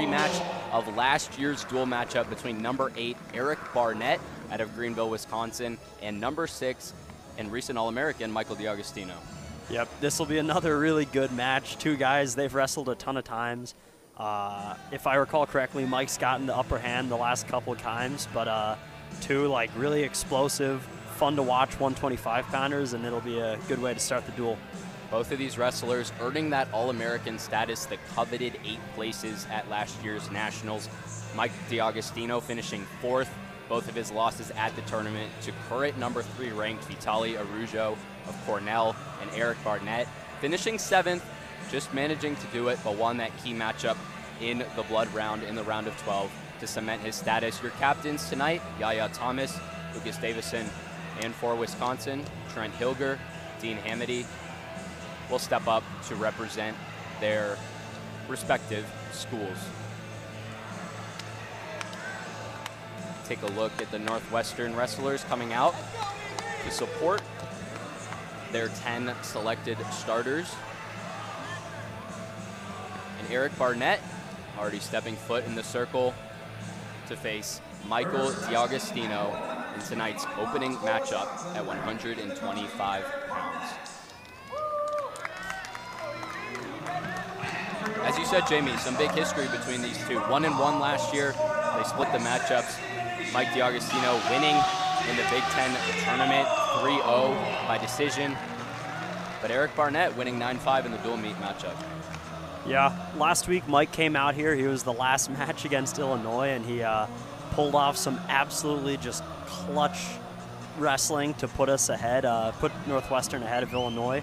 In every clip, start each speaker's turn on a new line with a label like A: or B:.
A: rematch of last year's dual matchup between number 8 Eric Barnett out of Greenville, Wisconsin, and number 6 and recent All-American Michael DeAugustino.
B: Yep, this will be another really good match. Two guys, they've wrestled a ton of times. If I recall correctly, Mike's gotten the upper hand the last couple of times, but two like really explosive, fun to watch 125-pounders, and it'll be a good way to start the duel.
A: Both of these wrestlers earning that All-American status, the coveted 8 places at last year's Nationals. Mike DeAugustino finishing 4th. Both of his losses at the tournament to current number 3 ranked Vitaly Arujo of Cornell, and Eric Barnett finishing 7th, just managing to do it, but won that key matchup in the blood round in the round of 12 to cement his status. Your captains tonight, Yahya Thomas, Lucas Davison, and for Wisconsin, Trent Hillger, Dean Hamiti, will step up to represent their respective schools. Take a look at the Northwestern wrestlers coming out to support their 10 selected starters. And Eric Barnett already stepping foot in the circle to face Michael DeAugustino in tonight's opening matchup at 125 pounds. As you said, Jamie, some big history between these two. 1-1 last year. They split the matchups. Mike DeAugustino winning in the Big Ten tournament 3-0 by decision. But Eric Barnett winning 9-5 in the dual meet matchup.
B: Yeah, last week Mike came out here. He was the last match against Illinois, and he pulled off some absolutely just clutch wrestling to put us ahead, put Northwestern ahead of Illinois.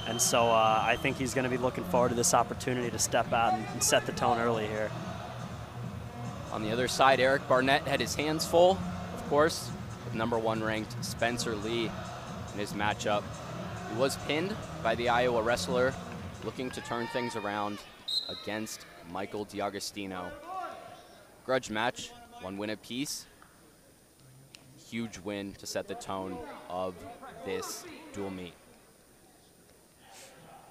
B: And so I think he's going to be looking forward to this opportunity to step out and set the tone early here.
A: On the other side, Eric Barnett had his hands full, of course, with number 1 ranked Spencer Lee in his matchup. He was pinned by the Iowa wrestler, looking to turn things around against Michael DeAugustino. Grudge match, 1 win apiece. Huge win to set the tone of this dual meet.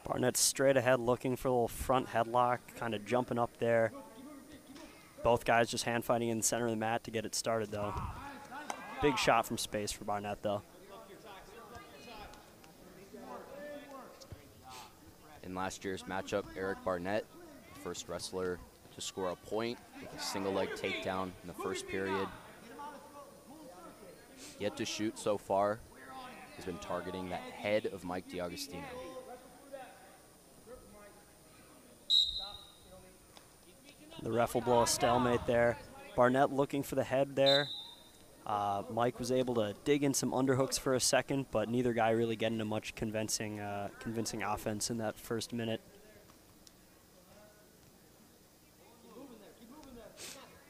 B: Barnett straight ahead looking for a little front headlock, kind of jumping up there. Both guys just hand fighting in the center of the mat to get it started, though. Big shot from space for Barnett, though.
A: In last year's matchup, Eric Barnett, the first wrestler to score a point with a single leg takedown in the first period. Yet to shoot so far, has been targeting that head of Mike DeAugustino.
B: The ref will blow a stalemate there. Barnett looking for the head there. Mike was able to dig in some underhooks for a second, but neither guy really getting to much convincing offense in that first minute.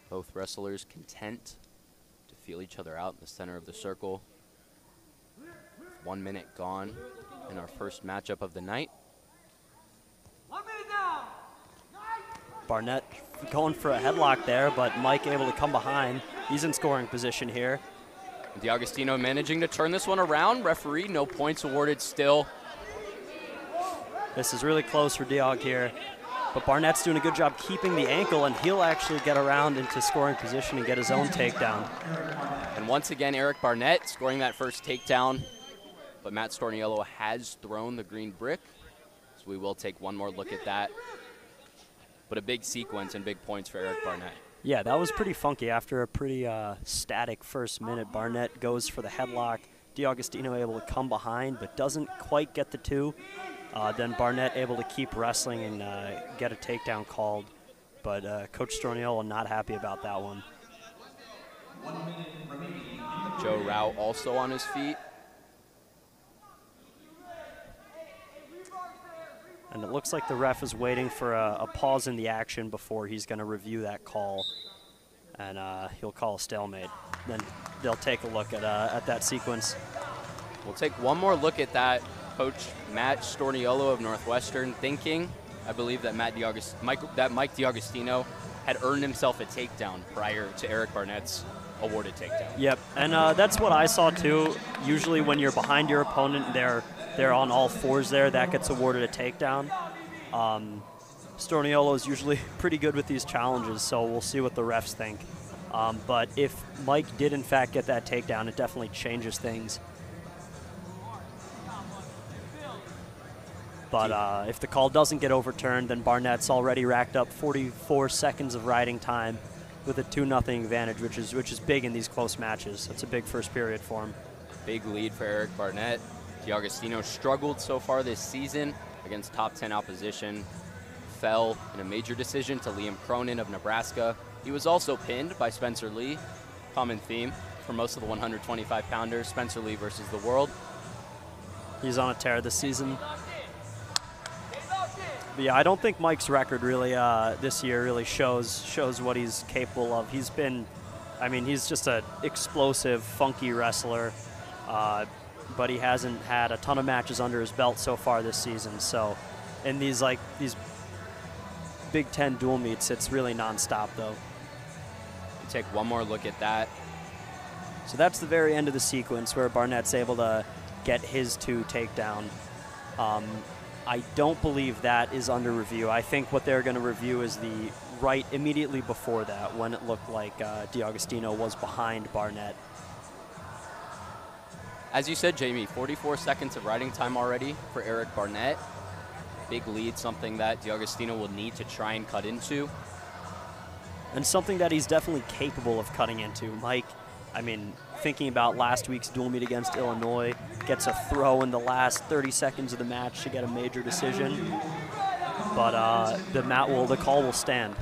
A: Both wrestlers content to feel each other out in the center of the circle. 1 minute gone in our first matchup of the night.
B: Barnett going for a headlock there, but Mike able to come behind. He's in scoring position here.
A: DeAugustino managing to turn this one around. Referee, no points awarded still.
B: This is really close for Deaug here, but Barnett's doing a good job keeping the ankle, and he'll actually get around into scoring position and get his own takedown.
A: And once again, Eric Barnett scoring that first takedown, but Matt Storniello has thrown the green brick, so we will take one more look at that. But a big sequence and big points for Eric Barnett.
B: Yeah, that was pretty funky. After a pretty static first minute, Barnett goes for the headlock. DeAugustino able to come behind, but doesn't quite get the 2. Then Barnett able to keep wrestling and get a takedown called. But Coach Storniello not happy about that one.
A: Joe Rao also on his feet.
B: And it looks like the ref is waiting for a pause in the action before he's going to review that call. And he'll call a stalemate. Then they'll take a look at that sequence.
A: We'll take one more look at that. Coach Matt Storniello of Northwestern thinking, I believe, that Mike DeAugustino had earned himself a takedown prior to Eric Barnett's awarded takedown.
B: Yep, and that's what I saw too. Usually when you're behind your opponent, they're on all fours there, that gets awarded a takedown. Storniolo is usually pretty good with these challenges, so we'll see what the refs think. But if Mike did in fact get that takedown, it definitely changes things. But if the call doesn't get overturned, then Barnett's already racked up 44 seconds of riding time with a 2-0 advantage, which is big in these close matches. That's a big first period for him.
A: Big lead for Eric Barnett. DeAugustino struggled so far this season against top 10 opposition. Fell in a major decision to Liam Cronin of Nebraska. He was also pinned by Spencer Lee. Common theme for most of the 125-pounders, Spencer Lee versus the world.
B: He's on a tear this season. But yeah, I don't think Mike's record really this year really shows what he's capable of. He's been, I mean, he's just an explosive, funky wrestler, but he hasn't had a ton of matches under his belt so far this season. So in these Big Ten dual meets, it's really nonstop though.
A: You take one more look at that.
B: So that's the very end of the sequence where Barnett's able to get his 2 takedown. I don't believe that is under review. I think what they're going to review is the right immediately before that, when it looked like DeAugustino was behind Barnett.
A: As you said, Jamie, 44 seconds of riding time already for Eric Barnett. Big lead, something that DeAugustino will need to try and cut into.
B: And something that he's definitely capable of cutting into. Mike, I mean, thinking about last week's dual meet against Illinois, gets a throw in the last 30 seconds of the match to get a major decision. But the call will stand.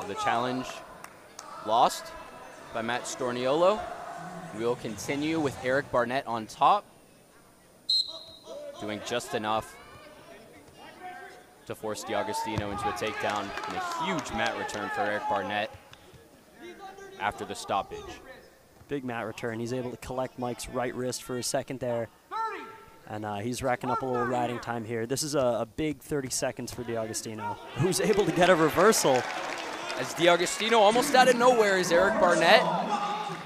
A: So the challenge lost by Matt Storniolo. We will continue with Eric Barnett on top, doing just enough to force DeAugustino into a takedown, and a huge mat return for Eric Barnett after the stoppage.
B: Big mat return. He's able to collect Mike's right wrist for a second there. And he's racking up a little riding time here. This is a big 30 seconds for DeAugustino, who's able to get a reversal.
A: As DeAugustino, almost out of nowhere, is Eric Barnett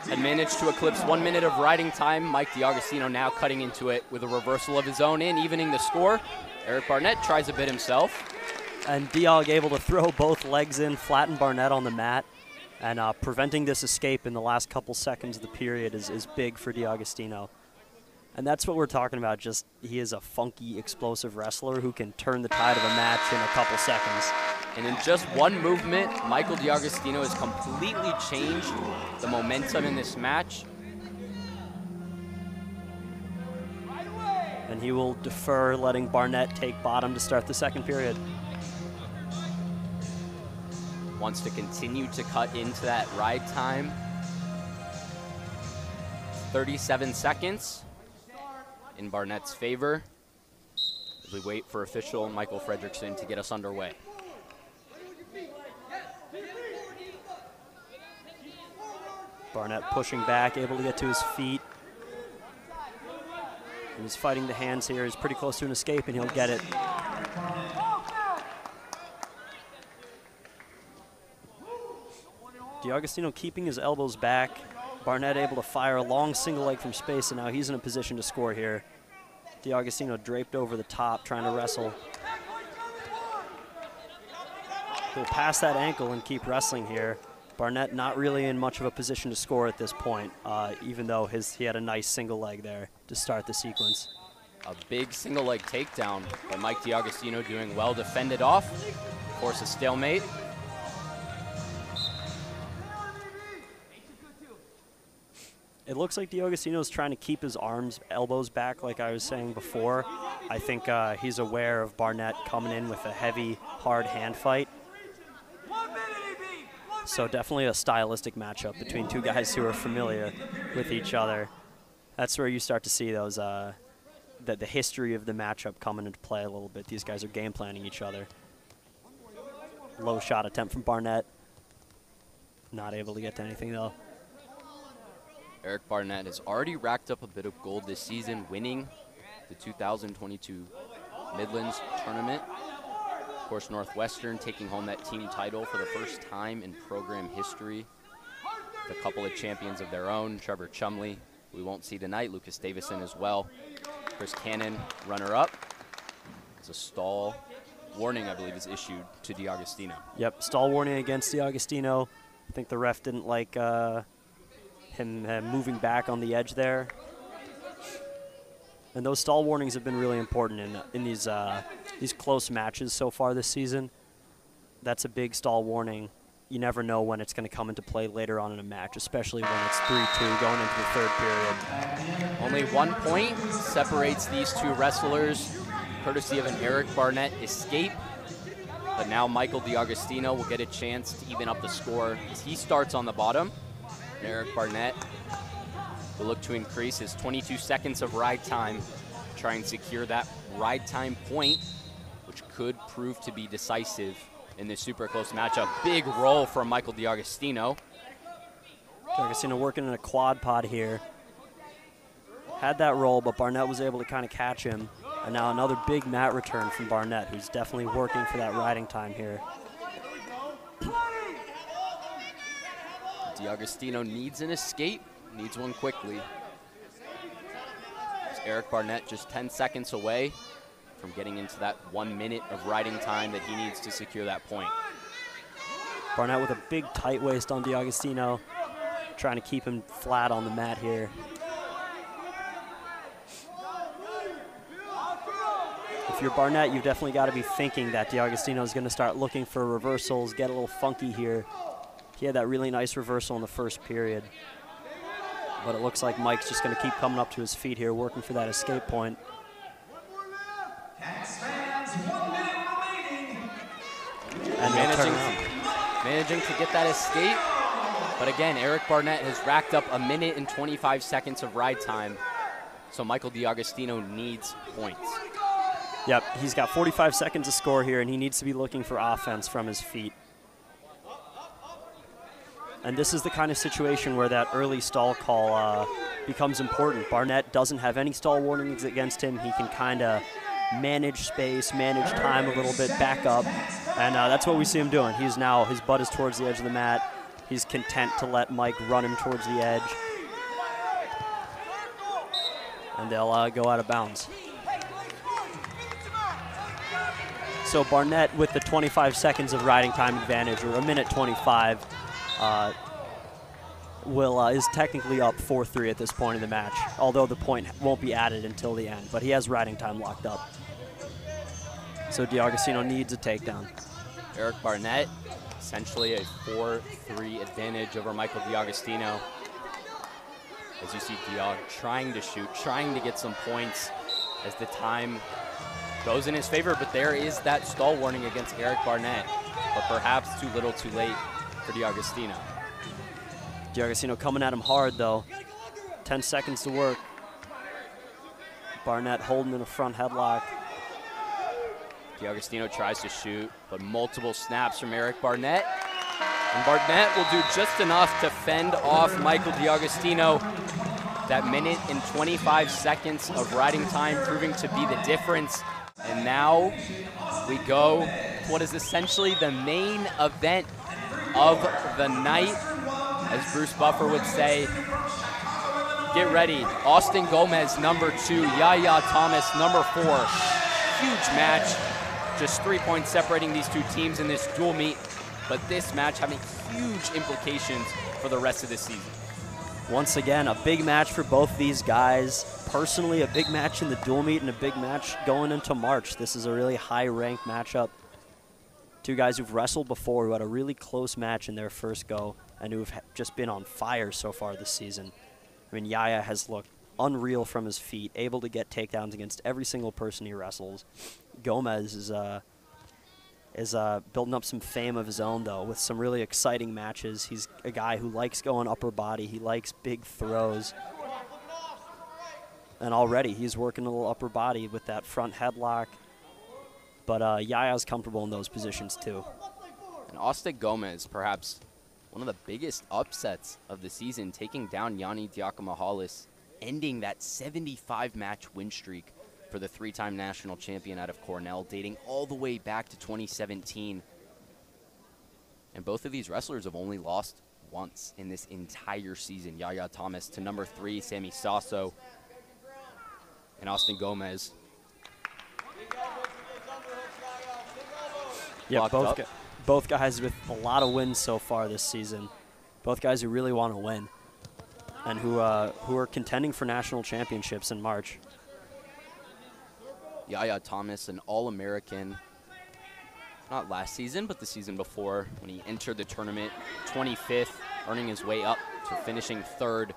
A: had managed to eclipse 1 minute of riding time. Mike DeAugustino now cutting into it with a reversal of his own in, evening the score. Eric Barnett tries a bit himself.
B: And Deog able to throw both legs in, flatten Barnett on the mat. And preventing this escape in the last couple seconds of the period is big for DeAugustino. And that's what we're talking about. Just he is a funky, explosive wrestler who can turn the tide of a match in a couple seconds.
A: And in just one movement, Michael DeAugustino has completely changed the momentum in this match.
B: And he will defer, letting Barnett take bottom to start the second period.
A: Wants to continue to cut into that ride time. 37 seconds in Barnett's favor as we wait for official Michael Fredrickson to get us underway.
B: Barnett pushing back, able to get to his feet. And he's fighting the hands here. He's pretty close to an escape, and he'll get it. DeAugustino keeping his elbows back. Barnett able to fire a long single leg from space, and now he's in a position to score here. DeAugustino draped over the top, trying to wrestle. He'll pass that ankle and keep wrestling here. Barnett not really in much of a position to score at this point, even though he had a nice single leg there to start the sequence.
A: A big single leg takedown by Mike DeAugustino, doing well to fend it off, force a stalemate.
B: It looks like DeAugustino's trying to keep his elbows back, like I was saying before. I think he's aware of Barnett coming in with a heavy, hard hand fight. So definitely a stylistic matchup between two guys who are familiar with each other. That's where you start to see those the history of the matchup coming into play a little bit. These guys are game planning each other. Low shot attempt from Barnett. Not able to get to anything though.
A: Eric Barnett has already racked up a bit of gold this season, winning the 2022 Midlands tournament. Of course, Northwestern taking home that team title for the first time in program history. With a couple of champions of their own, Trevor Chumley, who we won't see tonight, Lucas Davison as well. Chris Cannon, runner-up. It's a stall warning, I believe, is issued to DeAugustino.
B: Yep, stall warning against DeAugustino. I think the ref didn't like him moving back on the edge there. And those stall warnings have been really important in these close matches so far this season. That's a big stall warning. You never know when it's going to come into play later on in a match, especially when it's 3-2 going into the third period.
A: Only 1 point separates these two wrestlers, courtesy of an Eric Barnett escape. But now Michael DeAugustino will get a chance to even up the score as he starts on the bottom. And Eric Barnett will look to increase his 22 seconds of ride time, try and secure that ride time point, which could prove to be decisive in this super close matchup. Big roll from Michael DeAugustino.
B: DeAugustino working in a quad pod here. Had that roll, but Barnett was able to kind of catch him. And now another big mat return from Barnett, who's definitely working for that riding time here.
A: DeAugustino needs an escape, needs one quickly. It's Eric Barnett just 10 seconds away from getting into that 1 minute of riding time that he needs to secure that point.
B: Barnett with a big tight waist on DeAugustino, trying to keep him flat on the mat here. If you're Barnett, you've definitely got to be thinking that DeAugustino is going to start looking for reversals, get a little funky here. He had that really nice reversal in the first period. But it looks like Mike's just going to keep coming up to his feet here, working for that escape point. And
A: managing to get that escape. But again, Eric Barnett has racked up 1 minute and 25 seconds of ride time. So Michael DeAugustino needs points.
B: Yep, he's got 45 seconds to score here, and he needs to be looking for offense from his feet. And this is the kind of situation where that early stall call becomes important. Barnett doesn't have any stall warnings against him. He can kind of manage space, manage time a little bit, back up. And that's what we see him doing. He's now, his butt is towards the edge of the mat. He's content to let Mike run him towards the edge. And they'll go out of bounds. So Barnett with the 25 seconds of riding time advantage, or 1 minute 25, is technically up 4-3 at this point in the match, although the point won't be added until the end, but he has riding time locked up. So DeAugustino needs a takedown.
A: Eric Barnett, essentially a 4-3 advantage over Michael DeAugustino. As you see Deaug trying to shoot, trying to get some points as the time goes in his favor, but there is that stall warning against Eric Barnett, but perhaps too little too late for DeAugustino.
B: DeAugustino coming at him hard though. 10 seconds to work. Barnett holding in a front headlock.
A: DeAugustino tries to shoot, but multiple snaps from Eric Barnett. And Barnett will do just enough to fend off Michael DeAugustino. That 1 minute and 25 seconds of riding time proving to be the difference. And now we go to what is essentially the main event of the night. As Bruce Buffer would say, get ready. Austin Gomez, number 2. Yahya Thomas, number 4. Huge match. Just 3 points separating these two teams in this dual meet. But this match having huge implications for the rest of the season.
B: Once again, a big match for both these guys. Personally, a big match in the dual meet and a big match going into March. This is a really high-ranked matchup. Two guys who've wrestled before, who had a really close match in their first go, and who've just been on fire so far this season. I mean, Yahya has looked unreal from his feet, able to get takedowns against every single person he wrestles. Gomez is building up some fame of his own, though, with some really exciting matches. He's a guy who likes going upper body. He likes big throws. And already he's working a little upper body with that front headlock. But Yahya's comfortable in those positions, too.
A: And Austin Gomez, perhaps one of the biggest upsets of the season, taking down Yanni Diakomahalis, ending that 75-match win streak for the 3-time national champion out of Cornell, dating all the way back to 2017. And both of these wrestlers have only lost once in this entire season. Yahya Thomas to number 3, Sammy Sasso, and Austin Gomez
B: Yeah,
A: blocked up.
B: both guys with a lot of wins so far this season. Both guys who really want to win and who are contending for national championships in March.
A: Yahya Thomas, an All-American, not last season, but the season before when he entered the tournament, 25th, earning his way up to finishing 3rd.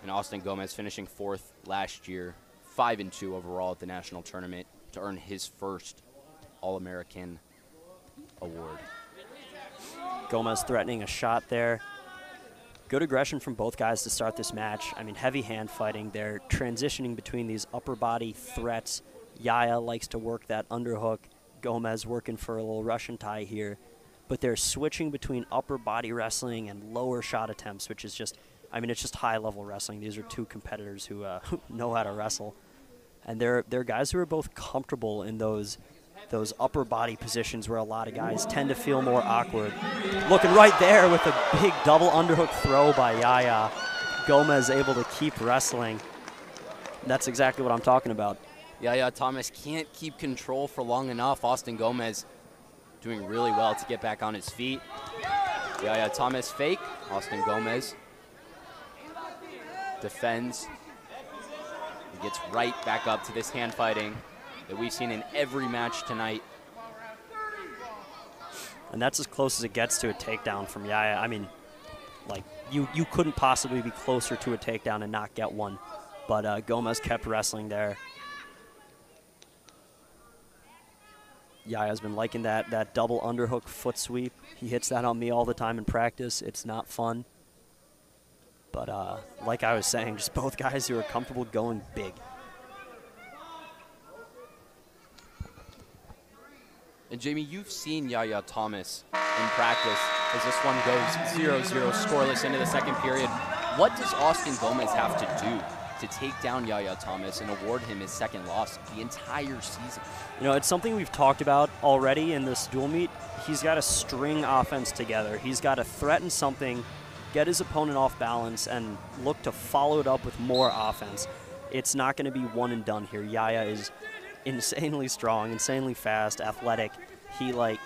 A: And Austin Gomez finishing 4th last year, 5-2 overall at the national tournament to earn his first All-American award.
B: Gomez threatening a shot there. Good aggression from both guys to start this match. I mean, heavy hand fighting. They're transitioning between these upper body threats. Yahya likes to work that underhook. Gomez working for a little Russian tie here. But they're switching between upper body wrestling and lower shot attempts, which is just, I mean, it's just high-level wrestling. These are two competitors who know how to wrestle. And they're guys who are both comfortable in those upper body positions where a lot of guys tend to feel more awkward. Looking right there with a big double underhook throw by Yahya. Gomez able to keep wrestling. That's exactly what I'm talking about.
A: Yahya Thomas can't keep control for long enough. Austin Gomez doing really well to get back on his feet. Yahya Thomas fake. Austin Gomez defends. He gets right back up to this hand fighting that we've seen in every match tonight.
B: And that's as close as it gets to a takedown from Yahya. I mean, like, you couldn't possibly be closer to a takedown and not get one. But Gomez kept wrestling there. Yahya's been liking that double underhook foot sweep. He hits that on me all the time in practice. It's not fun. But like I was saying, just both guys who are comfortable going big.
A: And Jamie, you've seen Yahya Thomas in practice as this one goes 0-0 scoreless into the second period. What does Austin Gomez have to do to take down Yahya Thomas and award him his second loss the entire season?
B: You know, it's something we've talked about already in this dual meet. He's got to string offense together. He's got to threaten something, get his opponent off balance, and look to follow it up with more offense. It's not going to be one and done here. Yahya is insanely strong, insanely fast, athletic. A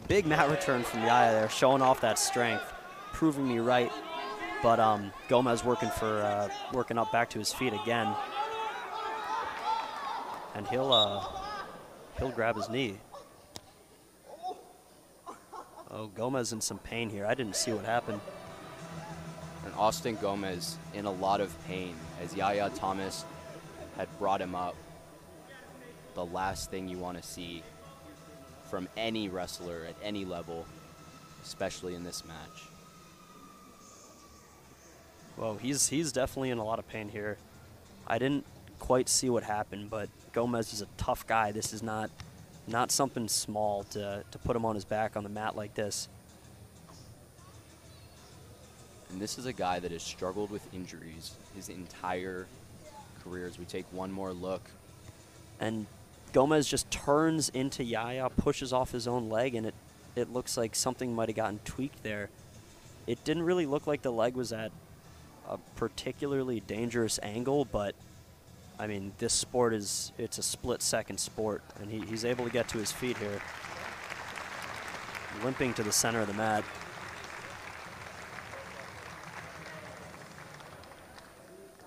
B: big mat return from Yahya there, showing off that strength, proving me right. But Gomez working up back to his feet again, and he'll grab his knee. Oh, Gomez in some pain here. I didn't see what happened.
A: And Austin Gomez in a lot of pain as Yahya Thomas had brought him up. The last thing you want to see from any wrestler at any level, especially in this match.
B: Well, he's definitely in a lot of pain here. I didn't quite see what happened, but Gomez is a tough guy. This is not something small to put him on his back on the mat like this.
A: And this is a guy that has struggled with injuries his entire career. As we take one more look.
B: And Gomez just turns into Yahya, pushes off his own leg, and it looks like something might have gotten tweaked there. It didn't really look like the leg was at a particularly dangerous angle, but I mean, this sport it's a split-second sport, and he's able to get to his feet here, limping to the center of the mat.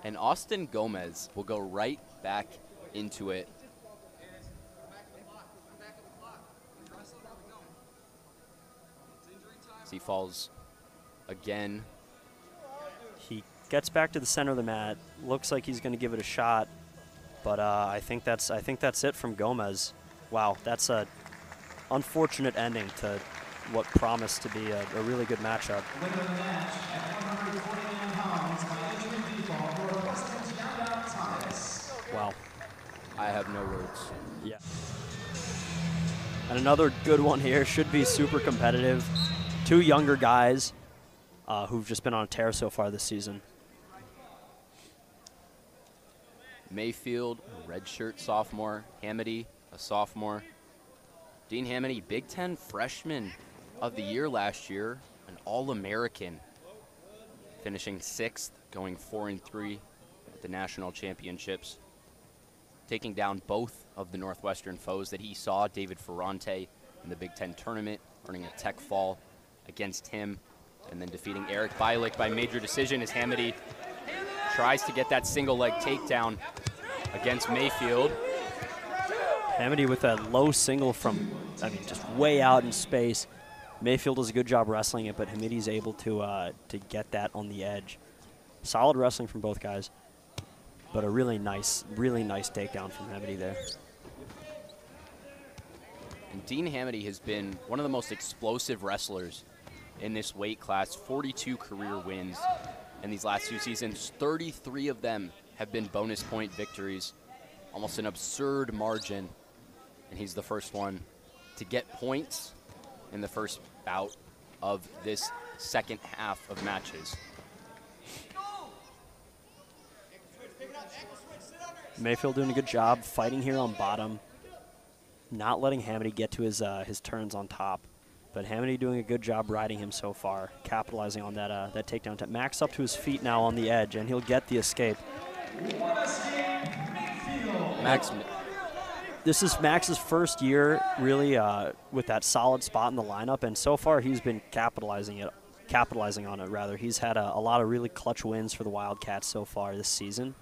A: And Austin Gomez will go right back into it. As he falls again.
B: He gets back to the center of the mat. Looks like he's going to give it a shot, but I think that's it from Gomez. Wow, that's a unfortunate ending to what promised to be a really good matchup. Wow.
A: I have no words.
B: Yeah. And another good one here. Should be super competitive. Two younger guys who've just been on a tear so far this season.
A: Mayfield, a redshirt sophomore. Hamiti, a sophomore. Dean Hamiti, Big Ten freshman of the year last year, an All-American, finishing 6th, going 4-3 at the national championships, taking down both of the Northwestern foes that he saw, David Ferrante in the Big Ten tournament, earning a tech fall against him, and then defeating Eric Bialik by major decision as Hamiti tries to get that single leg takedown against Mayfield.
B: Hamiti with a low single from, just way out in space. Mayfield does a good job wrestling it, but Hamiti's able to get that on the edge. Solid wrestling from both guys, but a really nice takedown from Hamiti there.
A: And Dean Hamiti has been one of the most explosive wrestlers in this weight class. 42 career wins in these last 2 seasons. 33 of them have been bonus point victories. Almost an absurd margin. And he's the first one to get points in the first bout of this second half of matches.
B: Mayfield doing a good job fighting here on bottom, not letting Hamiti get to his turns on top. But Hamiti doing a good job riding him so far, capitalizing on that takedown. Maxx up to his feet now on the edge, and he'll get the escape.
A: Maxx.
B: This is Max's first year really with that solid spot in the lineup, and so far he's been capitalizing on it rather. He's had a lot of really clutch wins for the Wildcats so far this season,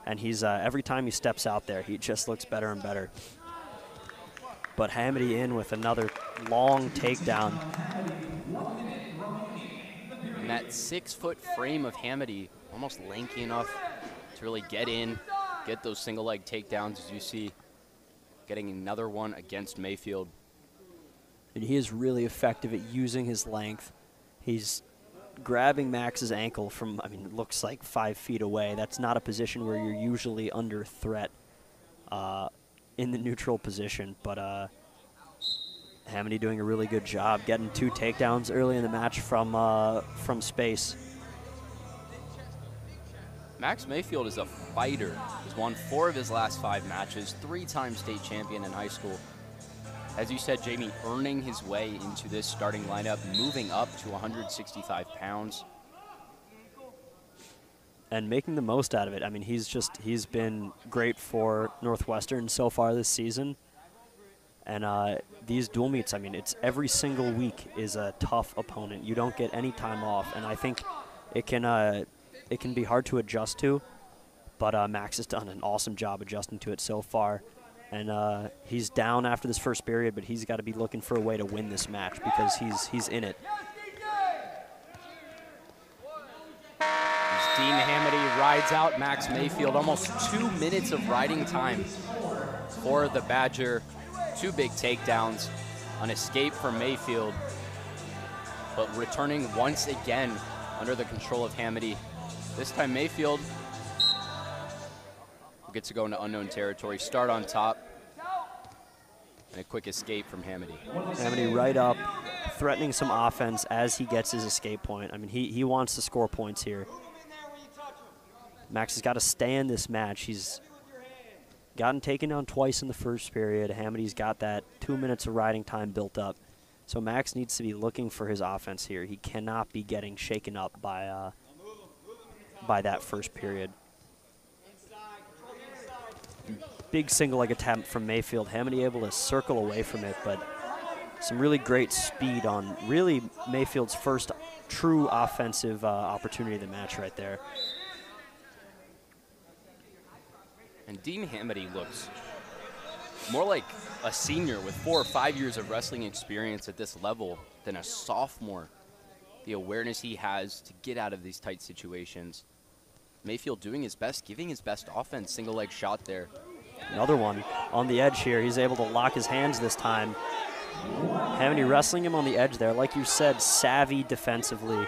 B: and he's every time he steps out there, he just looks better and better. But Hamiti in with another long takedown.
A: And that 6-foot frame of Hamiti, almost lanky enough to really get in, get those single leg takedowns, as you see, getting another one against Mayfield.
B: And he is really effective at using his length. He's grabbing Max's ankle from, it looks like 5 feet away. That's not a position where you're usually under threat in the neutral position. But Hamiti doing a really good job getting 2 takedowns early in the match from space.
A: Maxx Mayfield is a fighter. He's won 4 of his last 5 matches, 3-time state champion in high school. As you said, Jamie, earning his way into this starting lineup, moving up to 165 pounds.
B: And making the most out of it. He's been great for Northwestern so far this season. And these dual meets, it's every single week is a tough opponent. You don't get any time off, and I think it can be hard to adjust to, but Maxx has done an awesome job adjusting to it so far. And he's down after this first period, but he's got to be looking for a way to win this match because he's in it.
A: As Dean Hamiti rides out Maxx Mayfield, almost 2 minutes of riding time for the Badger. 2 big takedowns, an escape from Mayfield, but returning once again under the control of Hamiti. This time Mayfield will get to go into unknown territory, start on top, and a quick escape from Hamiti.
B: Hamiti right up, threatening some offense as he gets his escape point. He wants to score points here. Maxx has got to stay in this match. He's gotten taken down twice in the first period. Hamiti's got that 2 minutes of riding time built up. So Maxx needs to be looking for his offense here. He cannot be getting shaken up by that first period. Big single leg attempt from Mayfield. Hamiti able to circle away from it, but some really great speed on really Mayfield's first true offensive opportunity of the match right there.
A: And Dean Hamiti looks more like a senior with 4 or 5 years of wrestling experience at this level than a sophomore. The awareness he has to get out of these tight situations. Mayfield doing his best, giving his best offense, single leg shot there.
B: Another one on the edge here. He's able to lock his hands this time. Hamiti wrestling him on the edge there. Like you said, savvy defensively.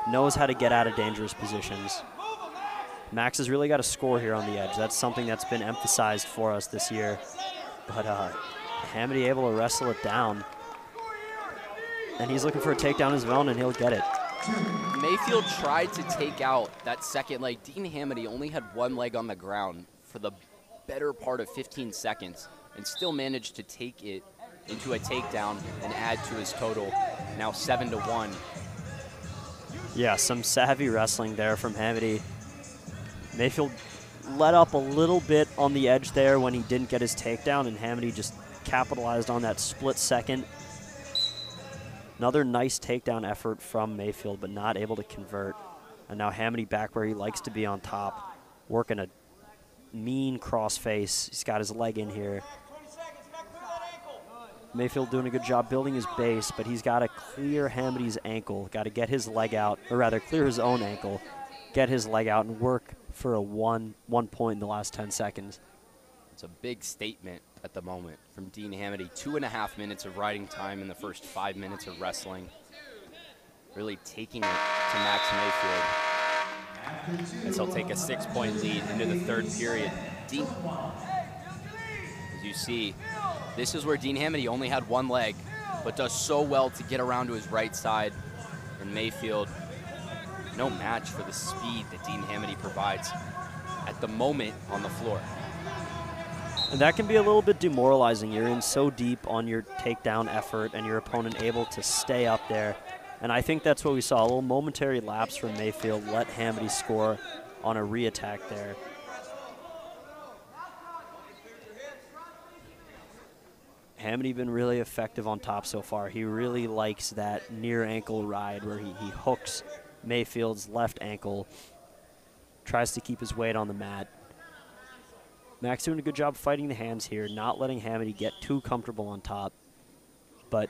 B: Knows how to get out of dangerous positions. Maxx has really got to score here on the edge. That's something that's been emphasized for us this year. But Hamiti able to wrestle it down. And he's looking for a takedown of his own, and he'll get it.
A: Mayfield tried to take out that second leg. Dean Hamiti only had 1 leg on the ground for the better part of 15 seconds and still managed to take it into a takedown and add to his total, now 7-1.
B: Yeah, some savvy wrestling there from Hamiti. Mayfield let up a little bit on the edge there when he didn't get his takedown, and Hamiti just capitalized on that split second Another nice takedown effort from Mayfield, but not able to convert. And now Hamiti back where he likes to be on top, working a mean cross face. He's got his leg in here. Mayfield doing a good job building his base, but he's got to clear Hamiti's ankle. Got to get his leg out, or rather clear his own ankle, get his leg out, and work for a one point in the last 10 seconds.
A: It's a big statement at the moment from Dean Hamiti. 2.5 minutes of riding time in the first 5 minutes of wrestling. Really taking it to Max Mayfield. As he'll take a 6-point lead into the third period. Dean, as you see, this is where Dean Hamiti only had one leg, but does so well to get around to his right side. And Mayfield, no match for the speed that Dean Hamiti provides at the moment on the floor.
B: And that can be a little bit demoralizing. You're in so deep on your takedown effort and your opponent able to stay up there. And I think that's what we saw, a little momentary lapse from Mayfield, let Hamiti score on a re-attack there. Hamiti been really effective on top so far. He really likes that near ankle ride where he hooks Mayfield's left ankle, tries to keep his weight on the mat. Maxx doing a good job fighting the hands here, not letting Hamiti get too comfortable on top. But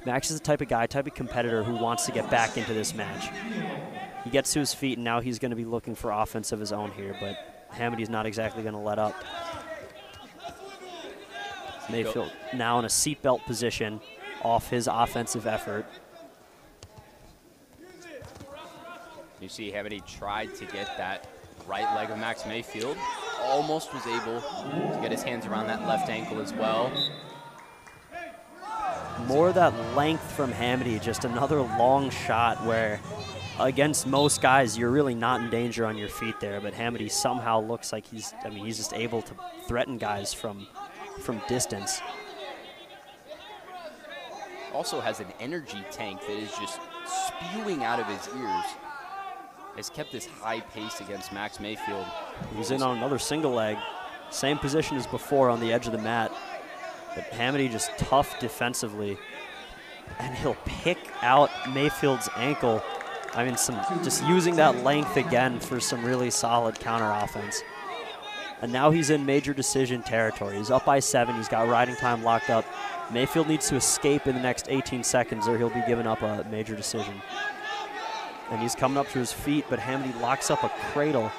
B: Maxx is the type of competitor who wants to get back into this match. He gets to his feet, and now he's going to be looking for offense of his own here, but Hamiti's not exactly going to let up. Mayfield now in a seatbelt position off his offensive effort.
A: You see Hamiti tried to get that right leg of Max Mayfield. Almost was able to get his hands around that left ankle as well.
B: More of that length from Hamiti, just another long shot where against most guys you're really not in danger on your feet there, but Hamiti somehow looks like he's just able to threaten guys from distance.
A: Also has an energy tank that is just spewing out of his ears. Has kept this high pace against Max Mayfield.
B: He was in on another single leg. Same position as before on the edge of the mat. But Hamiti just tough defensively. And he'll pick out Mayfield's ankle. I mean, just using that length again for some really solid counter offense. And now he's in major decision territory. He's up by 7. He's got riding time locked up. Mayfield needs to escape in the next 18 seconds or he'll be giving up a major decision. And he's coming up to his feet, but Hamiti locks up a cradle.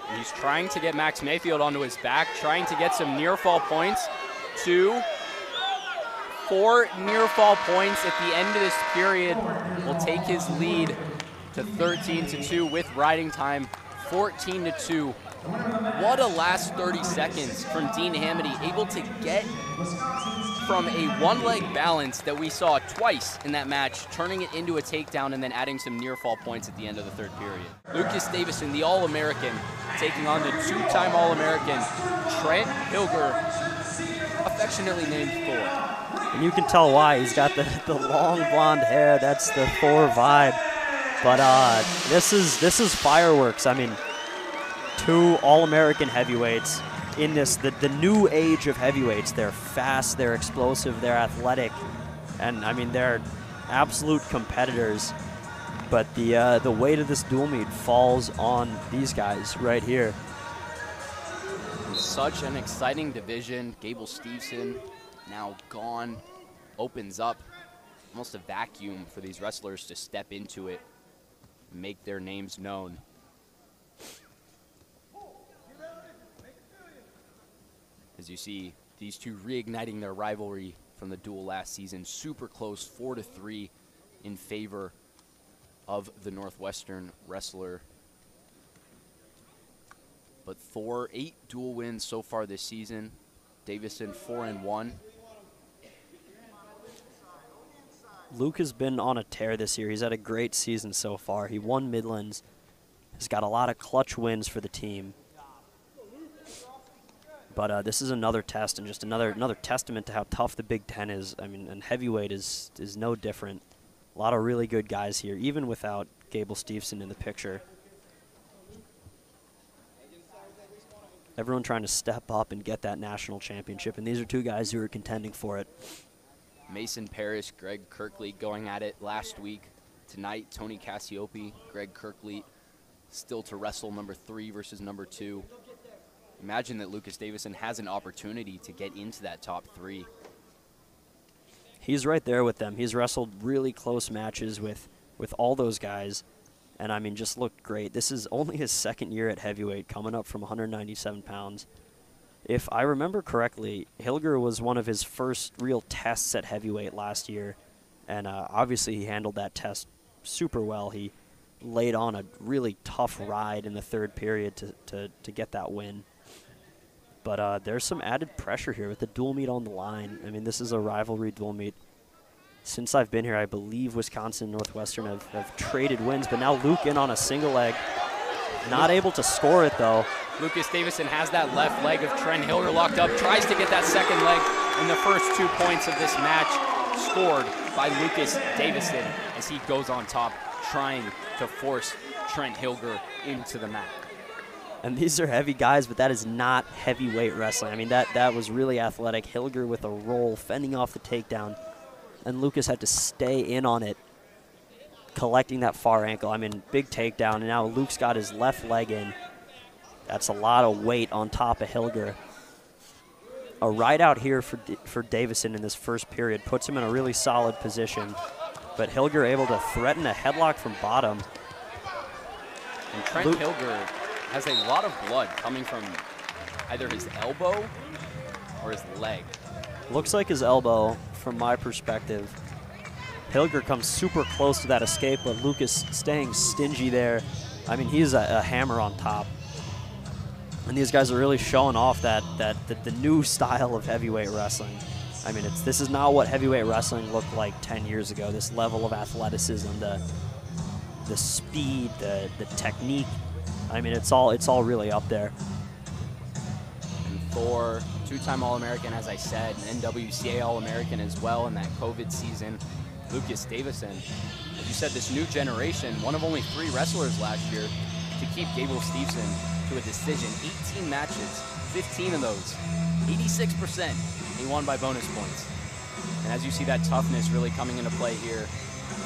A: And he's trying to get Max Mayfield onto his back, trying to get some near fall points. 2, 4 near fall points at the end of this period will take his lead to 13-2 with riding time, 14-2. What a last 30 seconds from Dean Hamiti, able to get from a one-leg balance that we saw twice in that match, turning it into a takedown and then adding some near-fall points at the end of the third period. Davison, the All-American, taking on the 2-time All-American, Trent Hillger, affectionately named Thor.
B: And you can tell why. He's got the long blonde hair. That's the Thor vibe. But this is fireworks. I mean, 2 All-American heavyweights in the new age of heavyweights. They're fast, they're explosive, they're athletic, and I mean they're absolute competitors. But the weight of this dual meet falls on these guys right here.
A: Such an exciting division. Gable Steveson now gone, opens up almost a vacuum for these wrestlers to step into it, make their names known. As you see, these two reigniting their rivalry from the duel last season. Super close, 4-3 in favor of the Northwestern wrestler. But Thor, 8 duel wins so far this season. Davison, 4-1.
B: Luke has been on a tear this year. He's had a great season so far. He won Midlands. He's got a lot of clutch wins for the team. But this is another test and just another testament to how tough the Big Ten is. I mean, and heavyweight is no different. A lot of really good guys here, even without Gable Steveson in the picture. everyone trying to step up and get that national championship, and these are two guys who are contending for it.
A: Mason Parrish, Greg Kirkley going at it last week. Tonight, Tony Cassiope, Greg Kirkley still to wrestle number 3 versus number 2. Imagine that Lucas Davison has an opportunity to get into that top 3.
B: He's right there with them. He's wrestled really close matches with all those guys, and I mean, just looked great. This is only his second year at heavyweight, coming up from 197 pounds. If I remember correctly, Hillger was one of his first real tests at heavyweight last year, and obviously he handled that test super well. He laid on a really tough ride in the third period to get that win. But there's some added pressure here with the dual meet on the line. I mean, this is a rivalry dual meet. Since I've been here, I believe Wisconsin and Northwestern have traded wins, but now Luke in on a single leg. Not able to score it, though.
A: Lucas Davison has that left leg of Trent Hillger locked up, tries to get that second leg, and the first 2 points of this match scored by Lucas Davison as he goes on top, trying to force Trent Hillger into the mat.
B: And these are heavy guys, but that is not heavyweight wrestling. I mean, that was really athletic. Hillger with a roll, fending off the takedown, and Lucas had to stay in on it, collecting that far ankle. I mean, big takedown, and now Luke's got his left leg in. That's a lot of weight on top of Hillger. A ride out here for Davison in this first period puts him in a really solid position, but Hillger able to threaten a headlock from bottom.
A: And Trent Hillger has a lot of blood coming from either his elbow or his leg.
B: Looks like his elbow from my perspective. Hillger comes super close to that escape, but Lucas staying stingy there. I mean, he's a hammer on top. And these guys are really showing off the new style of heavyweight wrestling. I mean, this is not what heavyweight wrestling looked like 10 years ago. This level of athleticism, the speed, the technique. I mean, it's all really up there.
A: And Thor, 2-time All-American, as I said, an NWCA All-American as well in that COVID season. Lucas Davison, as you said, this new generation, one of only 3 wrestlers last year to keep Gable Steveson to a decision. 18 matches, 15 of those, 86%. He won by bonus points. And as you see that toughness really coming into play here,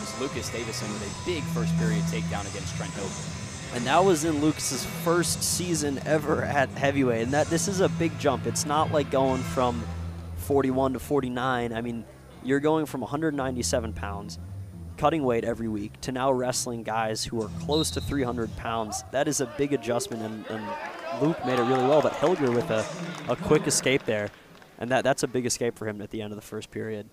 A: is Lucas Davison with a big first period takedown against Trent Hillger.
B: And that was in Lucas's first season ever at heavyweight. And this is a big jump. It's not like going from 41 to 49. I mean, you're going from 197 pounds, cutting weight every week, to now wrestling guys who are close to 300 pounds. That is a big adjustment, and Luke made it really well, but Hillger with a quick escape there. And that's a big escape for him at the end of the first period.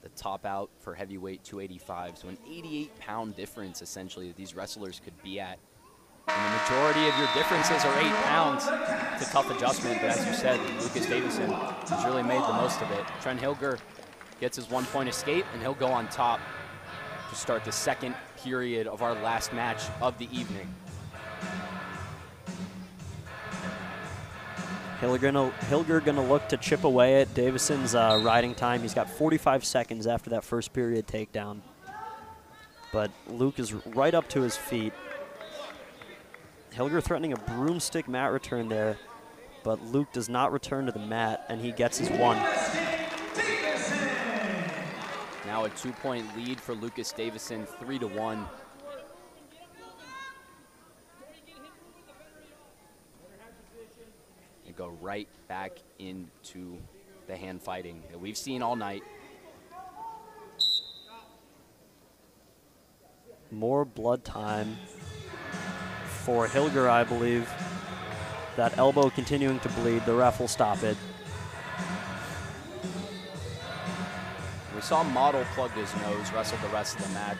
A: The top out for heavyweight 285, so an 88-pound difference essentially that these wrestlers could be at. And the majority of your differences are 8 pounds. It's a tough adjustment, but as you said, Lucas Davison has really made the most of it. Trent Hillger gets his 1-point escape, and he'll go on top to start the second period of our last match of the evening.
B: Hillger gonna look to chip away at Davison's riding time. He's got 45 seconds after that first period takedown. But Luke is right up to his feet. Hillger threatening a broomstick mat return there, but Luke does not return to the mat, and he gets his 1.
A: Now a 2-point lead for Lucas Davison, 3-1. And go right back into the hand fighting that we've seen all night.
B: More blood time for Hillger, I believe. That elbow continuing to bleed. The ref will stop it.
A: We saw Model plug his nose, wrestle the rest of the match.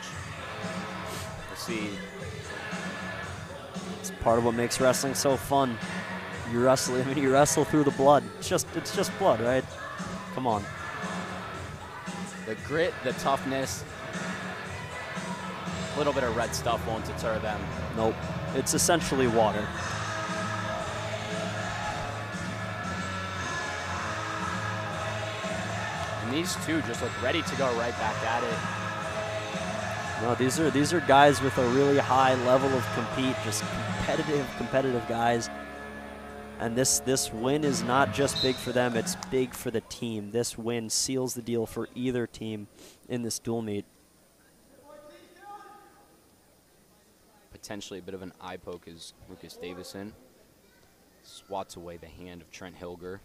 A: We'll see.
B: It's part of what makes wrestling so fun. You wrestle through the blood. It's just blood, right? Come on.
A: The grit, the toughness, a little bit of red stuff won't deter them.
B: Nope. It's essentially water.
A: And these two just look ready to go right back at it.
B: No, these are guys with a really high level of compete, just competitive guys. And this win is not just big for them, it's big for the team. This win seals the deal for either team in this dual meet.
A: Potentially a bit of an eye poke as Lucas Davison swats away the hand of Trent Hillger.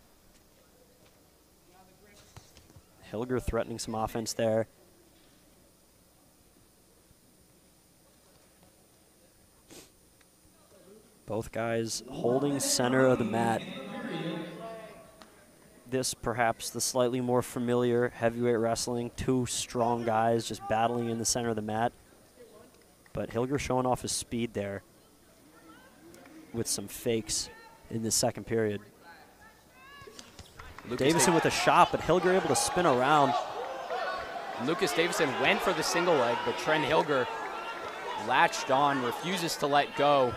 B: Hillger threatening some offense there. Both guys holding center of the mat. This perhaps the slightly more familiar heavyweight wrestling. Two strong guys just battling in the center of the mat. But Hillger showing off his speed there with some fakes in the second period. Davison with a shot, but Hillger able to spin around.
A: Lucas Davison went for the single leg, but Trent Hillger latched on, refuses to let go.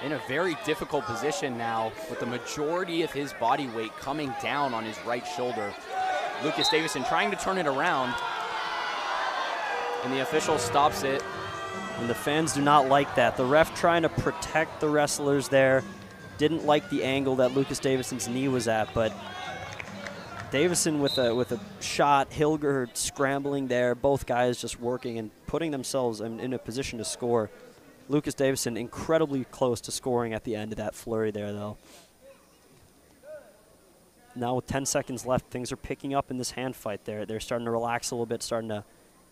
A: In a very difficult position now, with the majority of his body weight coming down on his right shoulder. Lucas Davison trying to turn it around, and the official stops it.
B: And the fans do not like that. The ref trying to protect the wrestlers there. Didn't like the angle that Lucas Davison's knee was at, but Davison with a shot, Hillger scrambling there, both guys just working and putting themselves in a position to score. Lucas Davison incredibly close to scoring at the end of that flurry there, though. Now with 10 seconds left, things are picking up in this hand fight there. They're starting to relax a little bit, starting to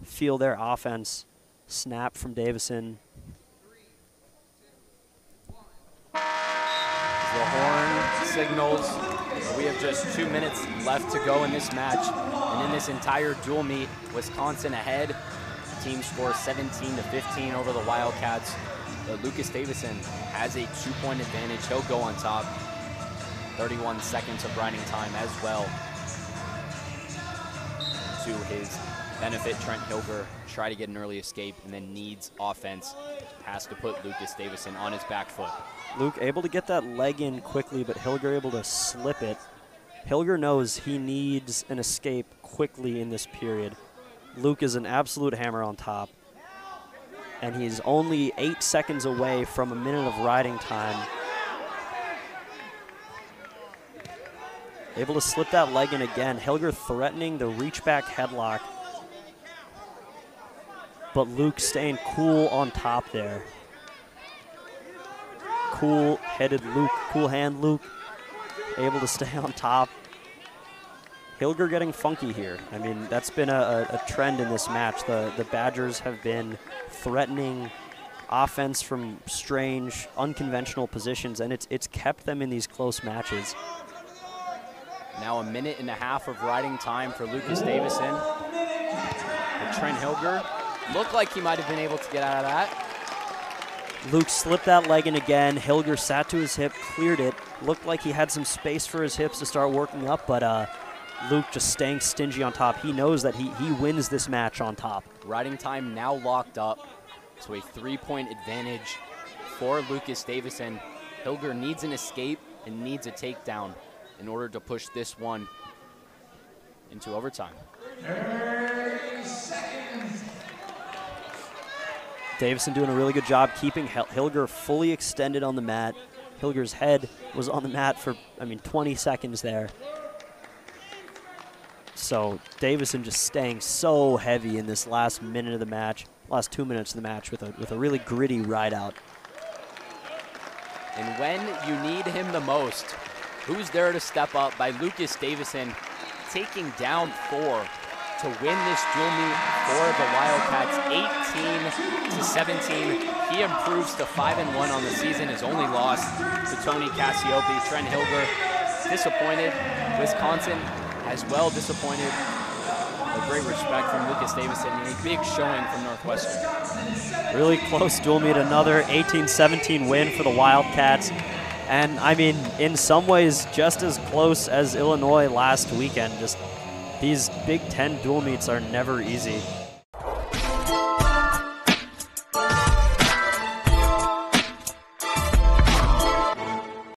B: feel their offense. Snap from Davison.
A: The horn signals. We have just 2 minutes left to go in this match. And in this entire dual meet, Wisconsin ahead. Team scores 17-15 over the Wildcats. But Lucas Davison has a 2-point advantage. He'll go on top. 31 seconds of riding time as well. To his benefit, Trent Hillger try to get an early escape and then needs offense. Has to put Lucas Davison on his back foot.
B: Luke able to get that leg in quickly, but Hillger able to slip it. Hillger knows he needs an escape quickly in this period. Luke is an absolute hammer on top, and he's only 8 seconds away from a minute of riding time. Able to slip that leg in again. Hillger threatening the reach back headlock, but Luke staying cool on top there. Cool-headed Luke, cool hand Luke, able to stay on top. Hillger getting funky here. I mean, that's been a trend in this match. The Badgers have been threatening offense from strange, unconventional positions, and it's kept them in these close matches.
A: Now a minute and a half of riding time for Lucas Davison. And Trent Hillger looked like he might have been able to get out of that.
B: Luke slipped that leg in again. Hillger sat to his hip, cleared it. Looked like he had some space for his hips to start working up, but Luke just staying stingy on top. He knows that he wins this match on top.
A: Riding time now locked up, so a 3-point advantage for Lucas Davison. Hillger needs an escape and needs a takedown in order to push this one into overtime.
C: 30 seconds.
B: Davison doing a really good job keeping Hillger fully extended on the mat. Hillger's head was on the mat for, 20 seconds there. So Davison just staying so heavy in this last minute of the match, last 2 minutes of the match with a really gritty ride out.
A: And when you need him the most, who's there to step up by Lucas Davison taking down 4 to win this dual meet for the Wildcats, 18-17. He improves to 5-1 on the season. His only loss to Tony Cassiope. Trent Hillger disappointed. Wisconsin as well disappointed. A great respect from Lucas Davison and a big showing from Northwestern.
B: Really close dual meet, another 18-17 win for the Wildcats. And in some ways, just as close as Illinois last weekend. Just these Big Ten dual meets are never easy.